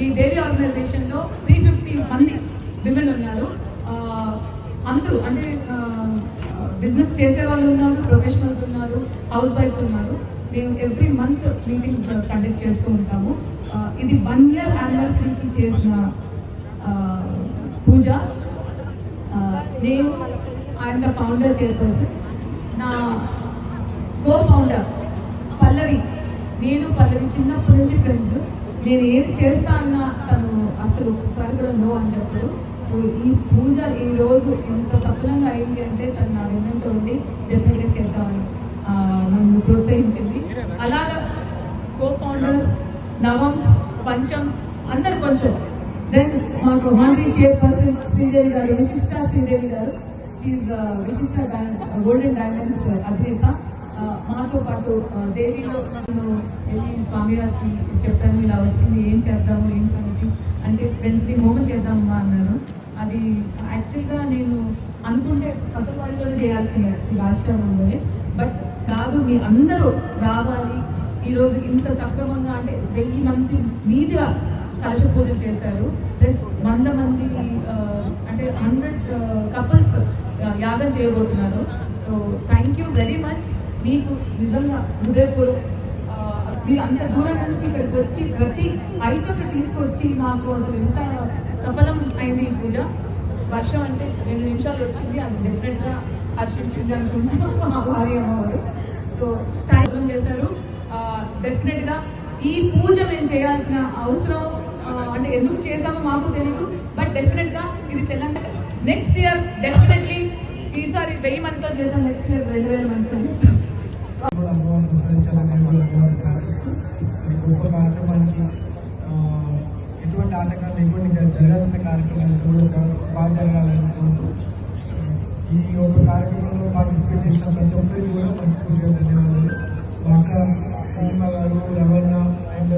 ఈ దేవి ఆర్గనైజేషన్ లో 350 మంది విమెన్ ఉన్నారు. అందరూ అంటే బిజినెస్ చేసే వాళ్ళు ఉన్నారు, ప్రొఫెషనల్స్ ఉన్నారు, హౌస్ వైఫ్స్ ఉన్నారు. మేము ఎవ్రీ మంత్ మీటింగ్ కండక్ట్ చేస్తూ ఉంటాము. ఇది 1 year యానివర్సరీకి చేసిన పూజ. నేను ఆయన ఫౌండర్ చైర్పర్సన్, నా కో ఫౌండర్ పల్లవి, నేను పల్లవి చిన్నప్పటి నుంచి ఫ్రెండ్స్. నేను ఏది చేస్తా అన్నా తను అసలు ఒకసారి కూడా నో అని చెప్పడు. సో ఈ పూజ ఈ రోజు ఇంత సఫలంగా అయింది అంటే తను నా వెన్నంతో ఉండి డెఫినెట్గా చేద్దామని నన్ను ప్రోత్సహించింది. అలాగా కో ఫౌండర్స్ నవం, పంచం అందరు కొంచెం. దెన్ మాకు హానరీ చైర్పర్సన్ శ్రీదేవి గారు, విశిష్ట శ్రీదేవి గారు, షీఈ్ విశిష్ట గోల్డెన్ డైమండ్స్ అధినేత. మాతో పాటు దేవిలో నేను వెళ్ళి స్వామి గారికి చెప్పాను, ఇలా వచ్చింది, ఏం చేద్దాము, ఏం సంగతి అంటే వెంటనే హోమం చేద్దామమ్మా అన్నారు. అది యాక్చువల్గా నేను అనుకుంటే పక్కవాడిలోనే చేయాల్సిందే ఈ ఆశ్రమంలోనే. బట్ కాదు, మీ అందరూ రావాలి. ఈరోజు ఇంత సక్రమంగా అంటే 1000 మంది మీద కలశ పూజలు చేశారు. ప్లస్ 100 మంది అంటే 100 కపుల్స్ యాగం చేయబోతున్నారు. So thank you very much. మీకు నిజంగా హృదయపూర్వక మీరు అంత దూరం నుంచి ఇక్కడికి వచ్చి ప్రతి ఐటమ్ తీసుకొచ్చి మాకు అసలు ఎంత సఫలం అయింది ఈ పూజ. వర్షం అంటే 2 నిమిషాలు వచ్చింది, అది డెఫినెట్గా హర్షించింది అనుకుంటున్నాను మా భార్య అమ్మవారు. సో థ్యాంక్ చేశారు. డెఫినెట్గా ఈ పూజ మేము చేయాల్సిన అవసరం అంటే ఎందుకు చేసామో మాకు తెలియదు. బట్ డెఫినెట్గా ఇది తెలంగాణ నెక్స్ట్ ఇయర్ డెఫినెట్లీ ఈసారి 1000 మందితో చేసాం, నెక్స్ట్ ఇయర్ 2000 మందితో. గొప్ప కార్యక్రమానికి ఎటువంటి ఆటంకాలు లేకుండా జరగాల్సిన కార్యక్రమానికి కూడా చాలా బాగా జరగాలనుకుంటూ ఈ ఒక కార్యక్రమంలో పార్టిసిపేట్ చేసిన ప్రతి ఒక్కరికి కూడా మనస్ఫూర్తిగా ధన్యవాదాలు. మా అక్క పూర్ణిమ గారు, రవణ అండ్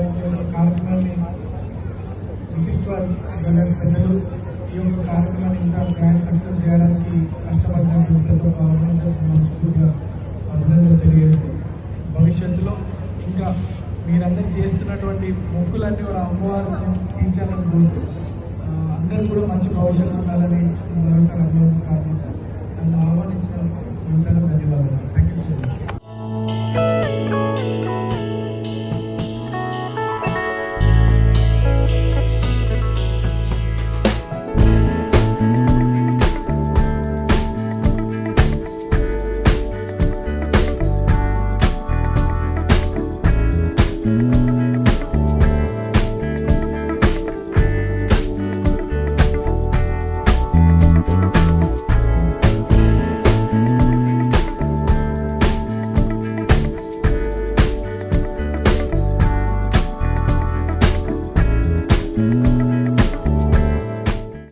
కార్యక్రమాన్ని విశిష్ట పెద్దలు ఈ యొక్క కార్యక్రమాన్ని ఇంకా గ్రాండ్ సక్సెస్ చేయడానికి కష్టపడినటువంటి ప్రతి ఒక్క ఆర్గనైజర్కి మనస్ఫూర్తిగా అభినందనలు తెలియజేస్తూ భవిష్యత్తులో ఇంకా మీరందరూ చేస్తున్నటువంటి మొక్కులన్నీ కూడా అమ్మవారు తీర్చాలని కోరుతూ అందరూ కూడా మంచి భవిష్యత్తు ఉండాలని మరోసారి అభివృద్ధి ప్రార్థిస్తాను. నన్ను ఆహ్వానించినందుకు ధన్యవాదాలు. Thank you so much.